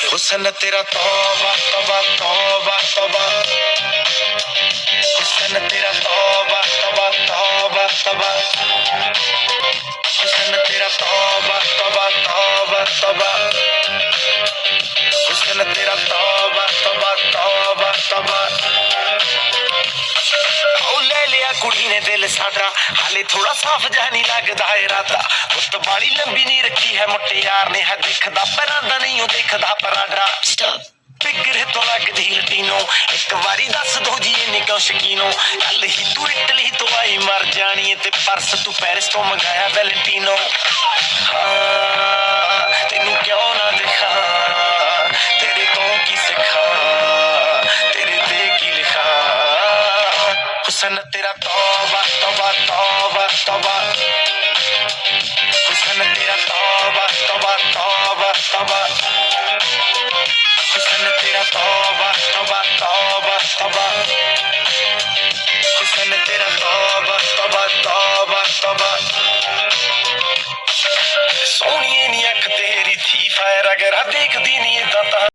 हुस्न तेरा तौबा तौबा तौबा तौबा, हुस्न तेरा तौबा तौबा तौबा तौबा, हुस्न तेरा तौबा तौबा तौबा तौबा, हुस्न तेरा तौबा तौबा तौबा तौबा। ले लिया कुड़ी ने दिल साडा, हाले थोड़ा साफ जहा नहीं लगदा इरादा। गुत्त बाली लंबी नहीं रखी है मुटियार ने, है दिखदा परांदा नहीं ओ दिखदा पराडा। फिगर तो लगदी लटीनो, एक बारी दस दो जी इन्नी क्यों शकीनो। कल ही तू इटली तो आई मर जानी ते परस तू पेरिस तो मंगाया वैलेंटिनो। हाँ तेनू क्यों ना दिखा, तेरे तो की सिखा, तेरे ते की लिखा। हुस्न तेरा तौबा तौबा तौबा तौबा, हुस्न तेरा तौबा तौबा तौबा तौबा, हुस्न तेरा तौबा तौबा तौबा तौबा, हुस्न तेरा तौबा तौबा तौबा तौबा। सोहणिए नी अख तेरी थी फायर, अगर देखदी नी इदां तां